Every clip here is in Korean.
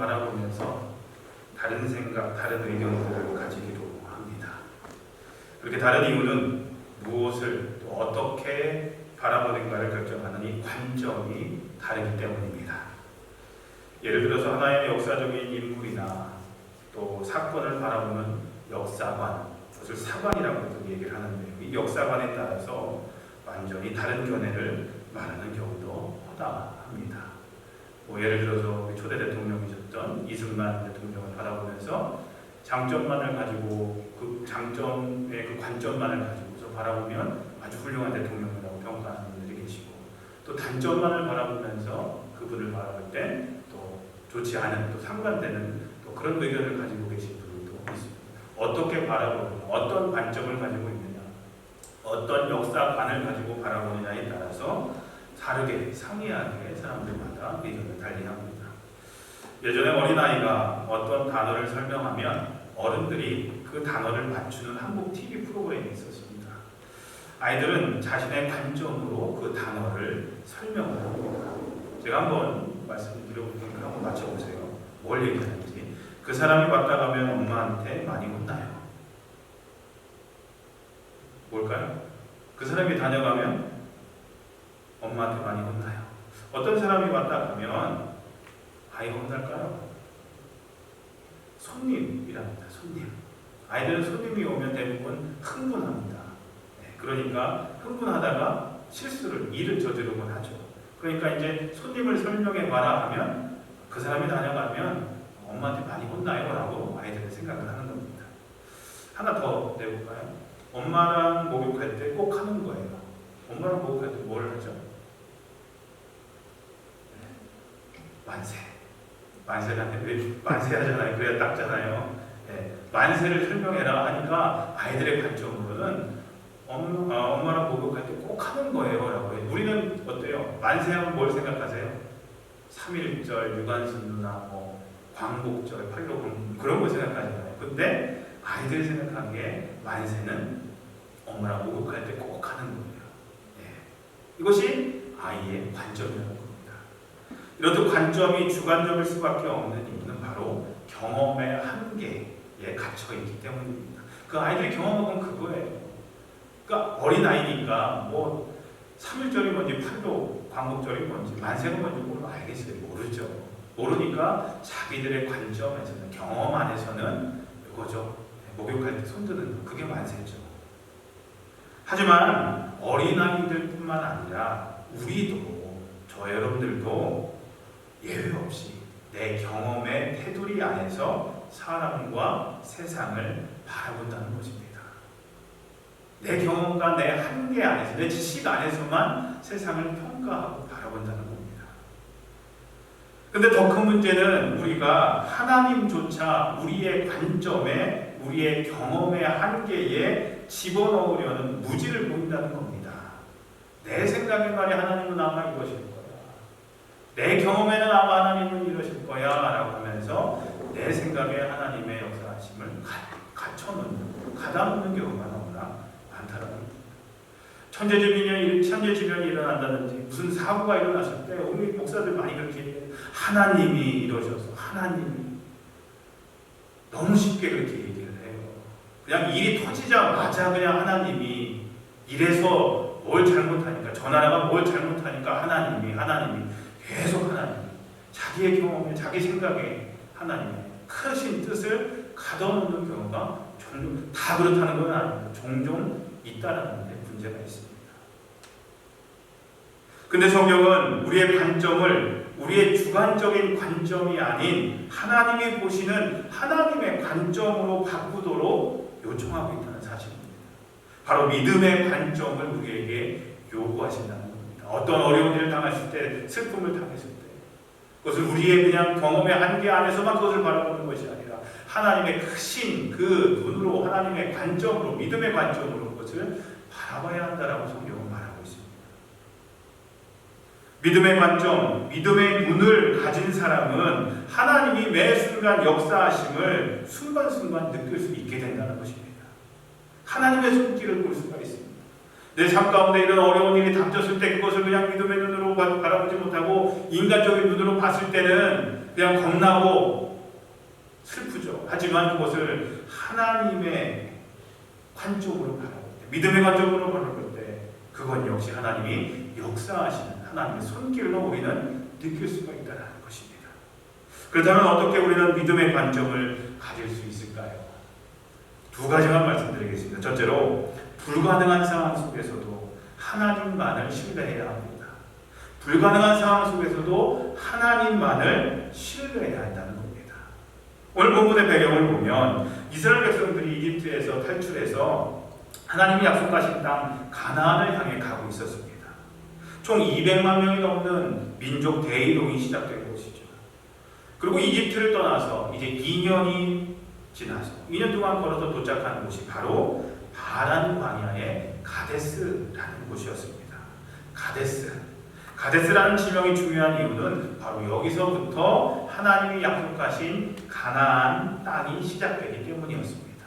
바라보면서 다른 생각, 다른 의견들을 가지기도 합니다. 그렇게 다른 이유는 무엇을 또 어떻게 바라보는가를 결정하는 이 관점이 다르기 때문입니다. 예를 들어서 하나의 역사적인 인물이나 또 사건을 바라보는 역사관, 그것을 사관이라고도 얘기를 하는데요. 이 역사관에 따라서 완전히 다른 견해를 말하는 경우도 허다합니다. 예를 들어서 우리 초대 대통령이셨던 이승만 대통령을 바라보면서 장점만을 가지고 그 장점의 그 관점만을 가지고서 바라보면 아주 훌륭한 대통령이라고 평가하는 분들이 계시고, 또 단점만을 바라보면서 그분을 바라볼 때 또 좋지 않은, 또 상반되는 또 그런 의견을 가지고 계신 분들도 있습니다. 어떻게 바라보느냐, 어떤 관점을 가지고 있느냐, 어떤 역사관을 가지고 바라보느냐에 따라서 다르게 상이하게 사람들마다 의견을 달리합니다. 예전에 어린아이가 어떤 단어를 설명하면 어른들이 그 단어를 맞추는 한국 TV 프로그램이 있었습니다. 아이들은 자신의 관점으로 그 단어를 설명을 합니다. 제가 한번 말씀드려볼 테니까 한번 맞춰보세요. 뭘 얘기하는지. 그 사람이 왔다 가면 엄마한테 많이 혼나요. 뭘까요? 그 사람이 다녀가면 엄마한테 많이 혼나요. 어떤 사람이 왔다 가면 아이가 혼날까요? 손님이랍니다. 손님. 아이들은 손님이 오면 대부분 흥분합니다. 그러니까 흥분하다가 실수를, 일을 저지르곤 하죠. 그러니까 이제 손님을 설명해 봐라 하면 그 사람이 다녀가면 엄마한테 많이 혼나요 라고 아이들은 생각을 하는 겁니다. 하나 더 내볼까요? 엄마랑 목욕할 때 꼭 하는 거예요. 엄마랑 목욕할 때 뭘 하죠? 만세. 만세 하잖아요. 그래야 닦잖아요. 만세를 설명해라 하니까 아이들의 관점으로는 엄마랑 목욕할 때 꼭 하는 거예요 라고 해요. 우리는 어때요? 만세하면 뭘 생각하세요? 3.1절, 유관순누나 광복절, 8.15 그런 거 생각하잖아요. 근데 아이들이 생각하기에 만세는 엄마랑 목욕할 때 꼭 하는 거예요. 이것이 아이의 관점이라는 겁니다. 이렇듯 관점이 주관적일 수밖에 없는 이유는 바로 경험의 한계에 갇혀 있기 때문입니다. 그 아이들이 경험한 건 그거예요. 그러니까 어린아이니까 3.1절이 뭔지 8.15 광복절이 뭔지 만세가 뭔지 뭘 알겠어요? 모르죠. 모르니까 자기들의 관점에서는, 경험 안에서는 이거죠. 목욕할 때 손드는 거, 그게 만세죠. 하지만 어린아이들뿐만 아니라 우리도, 저 여러분들도 예외 없이 내 경험의 테두리 안에서 사람과 세상을 바라본다는 것입니다. 내 경험과 내 한계 안에서, 내 지식 안에서만 세상을 평가하고 바라본다는 겁니다. 근데 더 큰 문제는 우리가 하나님조차 우리의 관점에, 우리의 경험의 한계에 집어넣으려는 무지를 보인다는 겁니다. 내 생각의 말이 하나님은 아마 이것일 거야. 내 경험에는 아마 하나님은 이러실 거야 라고 하면서 내 생각에 하나님의 역사하심을 갖춰놓는, 가다놓는 경우가 너무나 많다는 겁니다. 천재지변이 일어난다든지 무슨 사고가 일어났을 때 우리 목사들 많이 그렇게 얘기해요. 하나님이 이러셔서, 하나님이. 너무 쉽게 그렇게 얘기를 해요. 그냥 일이 터지자마자 그냥 하나님이 이래서 뭘 잘못하니까, 저 나라가 뭘 잘못하니까 하나님이 계속 하나님이 자기의 경험에, 자기 생각에 하나님의 크신 뜻을 가둬놓는 경우가 종종, 다 그렇다는 건 아니고 종종 있다라는 데 문제가 있습니다. 근데 성경은 우리의 관점을, 우리의 주관적인 관점이 아닌 하나님이 보시는 하나님의 관점으로 바꾸도록 요청하고 있다는 사실입니다. 바로 믿음의 관점을 우리에게 요구하신다는 겁니다. 어떤 어려운 일을 당했을 때, 슬픔을 당했을 때, 그것을 우리의 그냥 경험의 한계 안에서만 그것을 바라보는 것이 아니라 하나님의 크신 그 눈으로, 하나님의 관점으로, 믿음의 관점으로 그것을 바라봐야 한다라고 성경은 말하고 있습니다. 믿음의 관점, 믿음의 눈을 가진 사람은 하나님이 매 순간 역사하심을 순간순간 느낄 수 있게 된다는 것입니다. 하나님의 손길을 볼 수가 있습니다. 내 삶 가운데 이런 어려운 일이 닥쳤을 때 그것을 그냥 믿음의 눈으로 바라보지 못하고 인간적인 눈으로 봤을 때는 그냥 겁나고 슬프죠. 하지만 그것을 하나님의 관점으로 바라볼 때, 믿음의 관점으로 바라볼 때 그건 역시 하나님이 역사하시는 하나님의 손길로 우리는 느낄 수가 있다는 것입니다. 그렇다면 어떻게 우리는 믿음의 관점을 가질 수 있을까요? 두 가지만 말씀드리겠습니다. 첫째로 불가능한 상황 속에서도 하나님만을 신뢰해야 합니다. 불가능한 상황 속에서도 하나님만을 신뢰해야 한다는 겁니다. 오늘 본문의 배경을 보면 이스라엘 백성들이 이집트에서 탈출해서 하나님이 약속하신 땅 가나안을 향해 가고 있었습니다. 총 200만 명이 넘는 민족 대이동이 시작된 곳이죠. 그리고 이집트를 떠나서 이제 2년이 지나서 2년 동안 걸어서 도착한 곳이 바로 바란 광야의 가데스라는 곳이었습니다. 가데스라는 지명이 중요한 이유는 바로 여기서부터 하나님이 약속하신 가나안 땅이 시작되기 때문이었습니다.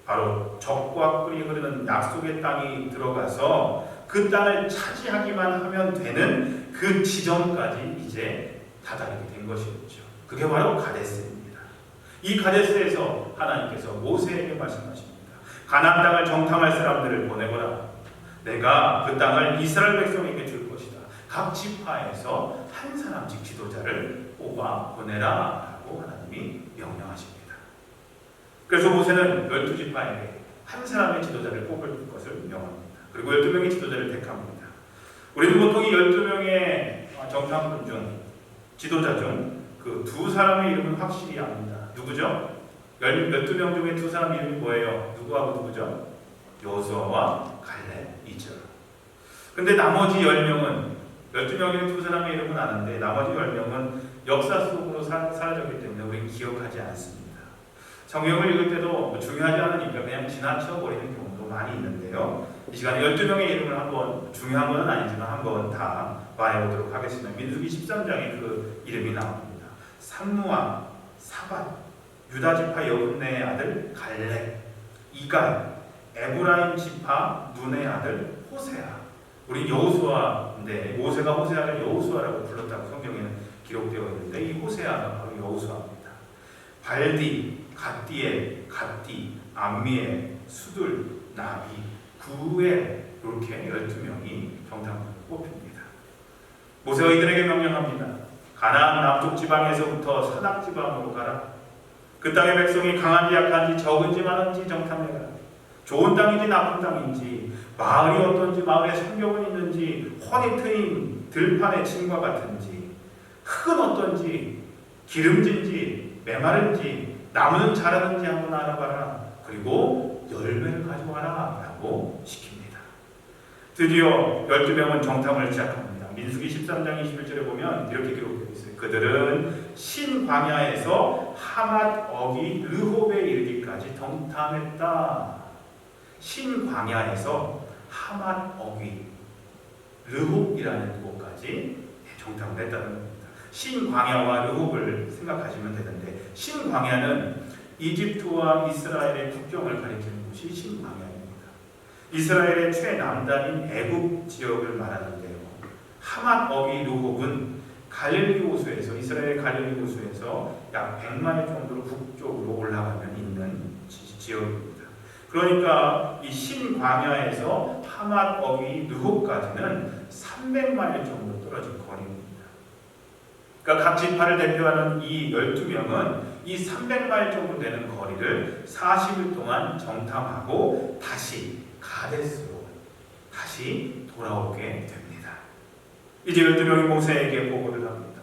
바로 적과 꿀이 흐르는 약속의 땅이 들어가서 그 땅을 차지하기만 하면 되는 그 지점까지 이제 다다르게 된 것이었죠. 그게 바로 가데스입니다. 이 가데스에서 하나님께서 모세에게 말씀하십니다. 가나안 땅을 정탐할 사람들을 보내거라. 내가 그 땅을 이스라엘 백성에게 줄 것이다. 각 지파에서 한 사람씩 지도자를 뽑아 보내라 라고 하나님이 명령하십니다. 그래서 모세는 12지파에게 한 사람의 지도자를 뽑을 것을 명합니다. 그리고 12명의 지도자를 택합니다. 우리는 보통 이 12명의 정탐꾼 중 지도자 중 그 두 사람의 이름은 확실히 압니다. 누구죠? 12명 중에 두 사람 이름이 뭐예요? 누구하고 누구죠? 여호수아와 갈렙이죠. 근데 나머지 10명은 12명의 두 사람의 이름은 아는데 나머지 10명은 역사 속으로 사라졌기 때문에 우리는 기억하지 않습니다. 성경을 읽을 때도 중요하지 않으니까 그냥 지나쳐 버리는 경우도 많이 있는데요. 이 시간에 12명의 이름을 한번, 중요한 건 아니지만 한번 다 봐보도록 하겠습니다. 민수기 13장에 그 이름이 나옵니다. 삼무아, 사밧, 유다지파 여분네의 아들 갈렙, 이갈, 에브라임 지파 눈의 아들 호세아. 우리 여호수아인데 모세가 호세아를 여호수아라고 불렀다고 성경에는 기록되어 있는데 이 호세아가 바로 여호수아입니다. 발디, 갓디엘, 갓디, 암미엘, 수둘, 나비, 구엘 이렇게 12명이 정탐꾼을 뽑힙니다. 모세가 이들에게 명령합니다. 가나안 남쪽 지방에서부터 서낙 지방으로 가라. 그 땅의 백성이 강한지 약한지 적은지 많은지 정탐해라. 좋은 땅인지 나쁜 땅인지 마을이 어떤지 마을에 성벽은 있는지 혼이 트인 들판의 침과 같은지 흙은 어떤지 기름진지 메마른지 나무는 자라는지 한번 알아봐라. 그리고 열매를 가져와라 라고 시킵니다. 드디어 12명은 정탐을 시작합니다. 민수기 13장 21절에 보면 이렇게 기록되어 있어요. 그들은 신광야에서 하맛 어기 르홉에 이르기까지 정탐했다. 신광야에서 하맛 어기 르홉이라는 곳까지 정탐을 했다는 겁니다. 신광야와 르홉을 생각하시면 되는데 신광야는 이집트와 이스라엘의 국경을 가리키는 곳이 신광야입니다. 이스라엘의 최남단인 애굽 지역을 말하는데요. 하맛 어기 르홉은 갈릴리 호수에서 이스라엘 갈릴리 호수에서 약 100마일 정도로 북쪽으로 올라가면 있는 지역입니다. 그러니까 이 신광야에서 하맛 어기 르홉까지는 300마일 정도 떨어진 거리입니다. 그러니까 각 지파를 대표하는 이 12명은 이 300마일 정도 되는 거리를 40일 동안 정탐하고 다시 가데스로 다시 돌아오게 됩니다. 이제 12명이 모세에게 보고를 합니다.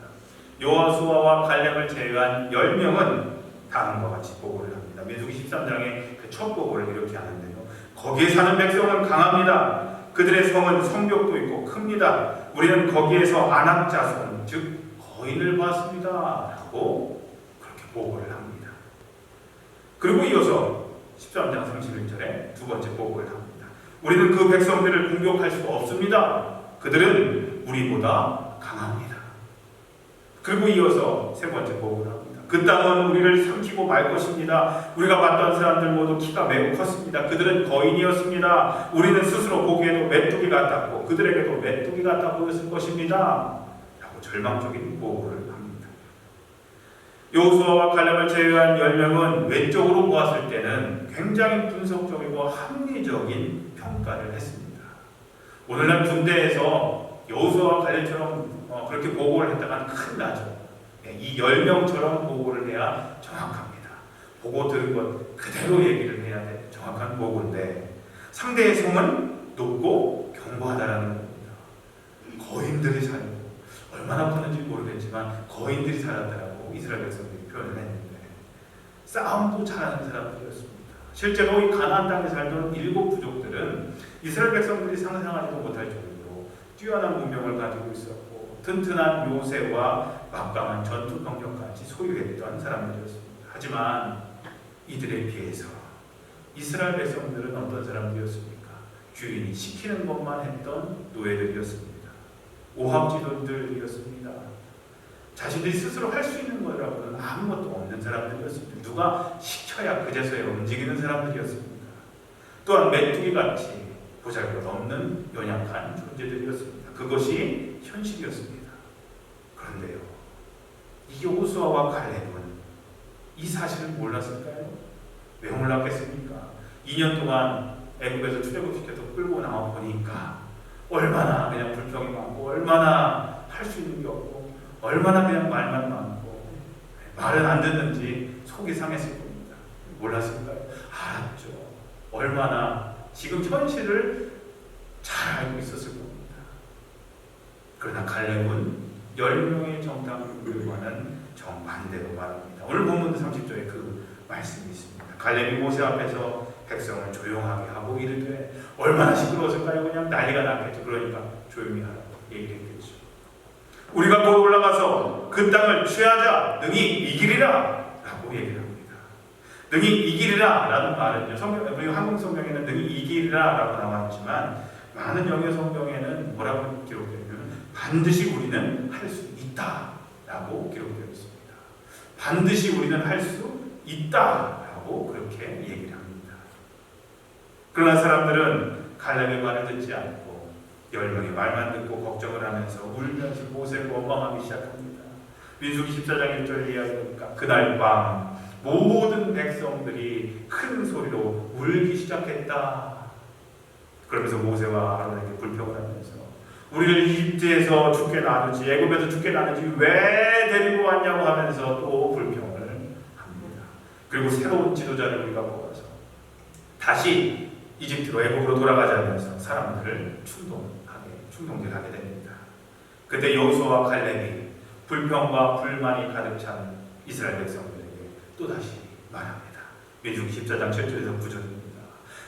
여호수아와 갈렙을 제외한 10명은 다음과 같이 보고를 합니다. 민수기 13장에 그 첫 보고를 이렇게 하는데요. 거기에 사는 백성은 강합니다. 그들의 성은 성벽도 있고 큽니다. 우리는 거기에서 아낙 자손 즉 거인을 봤습니다. 라고 그렇게 보고를 합니다. 그리고 이어서 13장 31절에 두 번째 보고를 합니다. 우리는 그 백성들을 공격할 수 없습니다. 그들은 우리보다 강합니다. 그리고 이어서 세 번째 보고를 합니다. 그 땅은 우리를 삼키고 말 것입니다. 우리가 봤던 사람들 모두 키가 매우 컸습니다. 그들은 거인이었습니다. 우리는 스스로 보기에도 메뚜기 같았고 그들에게도 메뚜기 같아 보였을 것입니다. 라고 절망적인 보고를 합니다. 여호수아와 칼렙을 제외한 10명은 외적으로 보았을 때는 굉장히 분석적이고 합리적인 평가를 했습니다. 오늘날 군대에서 여호수아와 칼렙처럼 그렇게 보고를 했다간 큰일 나죠. 이 10명처럼 보고를 해야 정확합니다. 보고 들은 것 그대로 얘기를 해야 돼. 정확한 보고인데 상대의 성은 높고 견고하다라는 겁니다. 거인들이 살고 얼마나 크는지 모르겠지만 거인들이 살았다라고 이스라엘 백성들이 표현을 했는데 싸움도 잘하는 사람들이었습니다. 실제로 이 가나안 땅에 살던 7 부족들은 이스라엘 백성들이 상상하지도 못할 정도로 뛰어난 문명을 가지고 있었고 튼튼한 요새와 막강한 전투 병력까지 소유했던 사람들이었습니다. 하지만 이들에 비해서 이스라엘 백성들은 어떤 사람들이었습니까? 주인이 시키는 것만 했던 노예들이었습니다. 오합지졸들이었습니다. 자신들이 스스로 할 수 있는 거라고는 아무것도 없는 사람들이었습니다. 누가 시켜야 그제서야 움직이는 사람들이었습니다. 또한 메뚜기같이 보잘것없는 연약한 존재들이었습니다. 그것이 현실이었습니다. 그런데요, 이 여호수아와 칼렙은 이 사실을 몰랐을까요? 왜 몰랐겠습니까? 2년 동안 애굽에서 출애굽시켜서 끌고 나와 보니까 얼마나 그냥 불평이 많고 얼마나 할 수 있는 게 없고 얼마나 그냥 말만 많고 말은 안 듣는지 속이 상했을 겁니다. 몰랐을까요? 알았죠. 얼마나 지금 현실을 잘 알고 있었을 겁니다. 그러나 칼렙은 10명의 정탐꾼들과는 정반대로 말합니다. 오늘 본문 30절에 그 말씀이 있습니다. 칼렙이 모세 앞에서 백성을 조용하게 하고 이르되 얼마나 시끄러웠을까요? 그냥 난리가 났겠죠. 그러니까 조용히 하라고 얘기했겠죠. 우리가 곧 올라가서 그 땅을 취하자 능히 이기리라 라고 얘기를 합니다. 능히 이기리라 라는 말은요, 그리고 한국 성경에는 능히 이기리라 라고 나왔지만 많은 영어 성경에는 뭐라고 기록되냐면 반드시 우리는 할 수 있다 라고 기록되어 있습니다. 반드시 우리는 할 수 있다 라고 그렇게 얘기를 합니다. 그러나 사람들은 칼렙의 말을 듣지 않고 10명의 말만 듣고 걱정을 하면서 울면서 모세를 원망하기 시작합니다. 민수기 14장 1절 이야기하니까 그날 밤 모든 백성들이 큰 소리로 울기 시작했다. 그러면서 모세와 아론에게 불평을 하면서 우리를 이집트에서 죽게 놔두지 애굽에서 죽게 놔두지 왜 데리고 왔냐고 하면서 또 불평을 합니다. 그리고 새로운 지도자를 우리가 뽑아서 다시 이집트로 애굽으로 돌아가자면서 사람들을 충동질 하게 됩니다. 그때 여호수아와 칼렙이 불평과 불만이 가득 찬 이스라엘 백성들에게 또다시 말합니다. 민수기 14장 7절에서 9절입니다.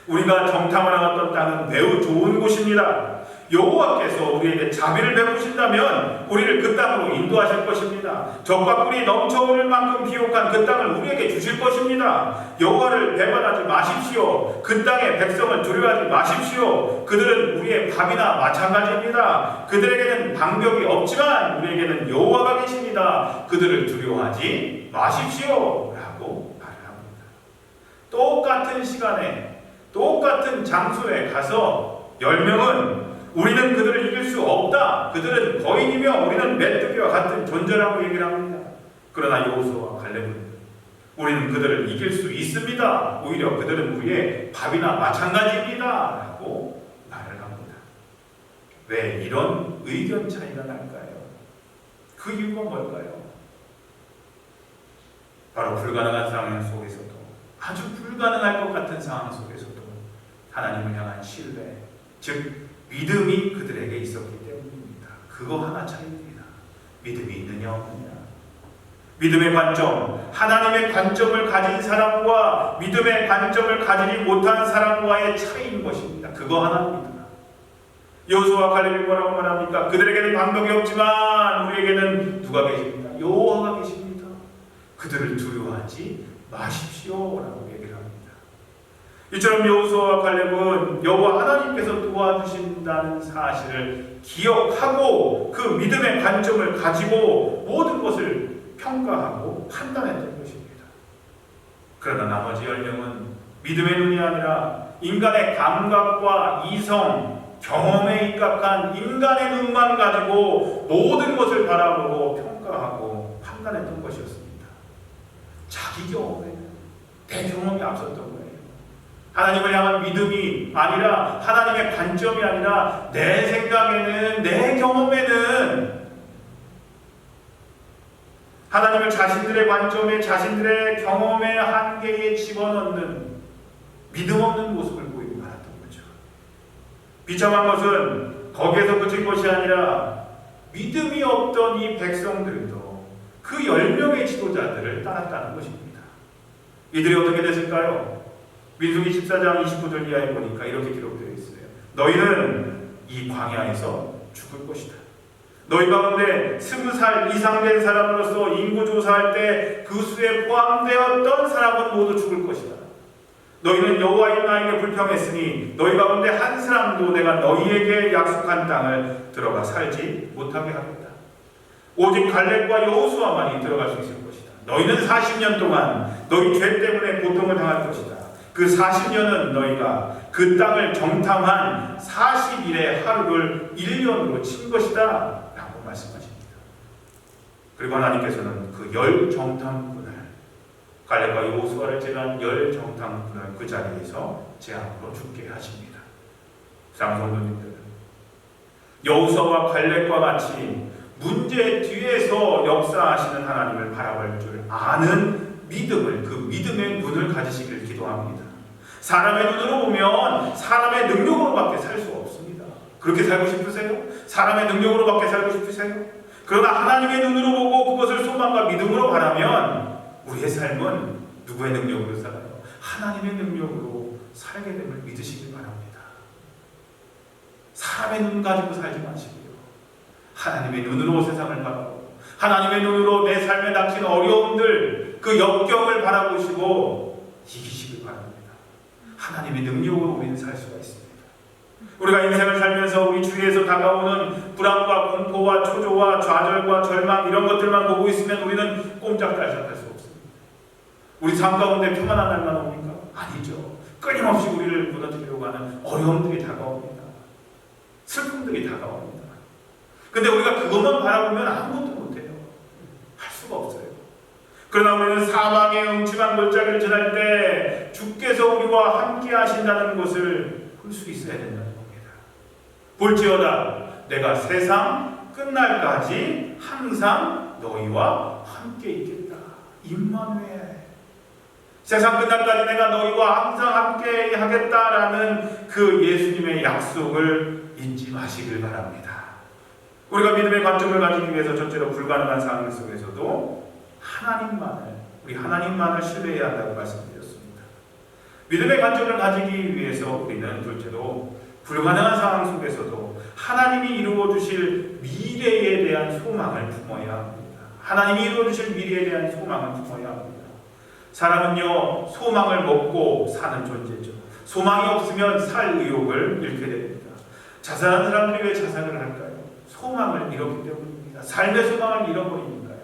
우리가 정탐을 나갔던 땅은 매우 좋은 곳입니다. 여호와께서 우리에게 자비를 베푸신다면 우리를 그 땅으로 인도하실 것입니다. 적과 꿀이 넘쳐오를 만큼 비옥한 그 땅을 우리에게 주실 것입니다. 여호와를 배반하지 마십시오. 그 땅의 백성을 두려워하지 마십시오. 그들은 우리의 밥이나 마찬가지입니다. 그들에게는 방벽이 없지만 우리에게는 여호와가 계십니다. 그들을 두려워하지 마십시오 라고 말을 합니다. 똑같은 시간에 똑같은 장소에 가서 10명은 우리는 그들을 이길 수 없다. 그들은 거인이며 우리는 메뚜기와 같은 존재라고 얘기를 합니다. 그러나 여호수아와 칼렙은 우리는 그들을 이길 수 있습니다. 오히려 그들은 우리의 밥이나 마찬가지입니다. 라고 말을 합니다. 왜 이런 의견 차이가 날까요? 그 이유가 뭘까요? 바로 불가능한 상황 속에서도 아주 불가능할 것 같은 상황 속에서도 하나님을 향한 신뢰, 즉 믿음이 그들에게 있었기 때문입니다. 그거 하나 차이입니다. 믿음이 있느냐 없느냐. 믿음의 관점, 하나님의 관점을 가진 사람과 믿음의 관점을 가지지 못한 사람과의 차이인 것입니다. 그거 하나입니다. 여호수아와 칼렙이 뭐라고 말합니까? 그들에게는 방법이 없지만 우리에게는 누가 계십니까? 여호와가 계십니다. 그들을 두려워하지 마십시오 라고 얘기를 합니다. 이처럼 여호수아와 칼렙은 여호와 하나님께서 도와주신다는 사실을 기억하고 그 믿음의 관점을 가지고 모든 것을 평가하고 판단했던 것입니다. 그러나 나머지 10명은 믿음의 눈이 아니라 인간의 감각과 이성, 경험에 입각한 인간의 눈만 가지고 모든 것을 바라보고 평가하고 판단했던 것이었습니다. 자기 경험에는 내 경험이 앞섰던 거예요. 하나님을 향한 믿음이 아니라, 하나님의 관점이 아니라, 내 생각에는, 내 경험에는 하나님을 자신들의 관점에, 자신들의 경험의 한계에 집어넣는 믿음 없는 모습을 보이고 말았던 거죠. 비참한 것은 거기에서 그친 것이 아니라 믿음이 없던 이 백성들도 그 10명의 지도자들을 따랐다는 것입니다. 이들이 어떻게 됐을까요? 민수기 14장 29절 이하에 보니까 이렇게 기록되어 있어요. 너희는 이 광야에서 죽을 것이다. 너희 가운데 20살 이상 된 사람으로서 인구 조사할 때 그 수에 포함되었던 사람은 모두 죽을 것이다. 너희는 여호와의 나에게 불평했으니 너희 가운데 한 사람도 내가 너희에게 약속한 땅을 들어가 살지 못하게 하겠다. 오직 갈렙과 여호수아만이 들어갈 수 있을 것이다. 너희는 40년 동안 너희 죄 때문에 고통을 당할 것이다. 그 40년은 너희가 그 땅을 정탐한 40일의 하루를 1년으로 친 것이다 라고 말씀하십니다. 그리고 하나님께서는 그 10정탐꾼을, 갈렙과 여호수아를 제거한 10정탐꾼을 그 자리에서 재앙으로 죽게 하십니다. 장성도님들, 여호수아와 갈렙과 같이 문제 뒤에서 역사하시는 하나님을 바라볼 줄 아는 믿음을, 그 믿음의 눈을 가지시길 기도합니다. 사람의 눈으로 보면 사람의 능력으로밖에 살 수 없습니다. 그렇게 살고 싶으세요? 사람의 능력으로밖에 살고 싶으세요? 그러나 하나님의 눈으로 보고 그것을 소망과 믿음으로 바라면 우리의 삶은 누구의 능력으로 살아요? 하나님의 능력으로 살게 됨을 믿으시길 바랍니다. 사람의 눈 가지고 살지 마시고요, 하나님의 눈으로 세상을 바라보고 하나님의 눈으로 내 삶에 닥친 어려움들, 그 역경을 바라보시고 이기시길 바랍니다. 하나님의 능력으로 우리는 살 수가 있습니다. 우리가 인생을 살면서 우리 주위에서 다가오는 불안과 공포와 초조와 좌절과 절망, 이런 것들만 보고 있으면 우리는 꼼짝달싹할 수 없습니다. 우리 삶 가운데 평안한 날만 옵니까? 아니죠. 끊임없이 우리를 무너뜨리려고 하는 어려움들이 다가옵니다. 슬픔들이 다가옵니다. 근데 우리가 그것만 바라보면 아무것도 못해요. 할 수가 없어요. 그러나 우리는 사망의 음침한 골짜기를 지날 때 주께서 우리와 함께 하신다는 것을 볼 수 있어야 된다는 겁니다. 볼지어다 내가 세상 끝날까지 항상 너희와 함께 있겠다. 임마누엘. 세상 끝날까지 내가 너희와 항상 함께 하겠다라는 그 예수님의 약속을 잊지 마시길 바랍니다. 우리가 믿음의 관점을 가지기 위해서 첫째로 불가능한 상황 속에서도 우리 하나님만을 신뢰해야 한다고 말씀드렸습니다. 믿음의 관점을 가지기 위해서 우리는 둘째로 불가능한 상황 속에서도 하나님이 이루어 주실 미래에 대한 소망을 품어야 합니다. 하나님이 이루어 주실 미래에 대한 소망을 품어야 합니다. 사람은요, 소망을 먹고 사는 존재죠. 소망이 없으면 살 의욕을 잃게 됩니다. 자살한 사람들이 왜 자살을 할까요? 소망을 잃었기 때문입니다. 삶의 소망을 잃어버립니다.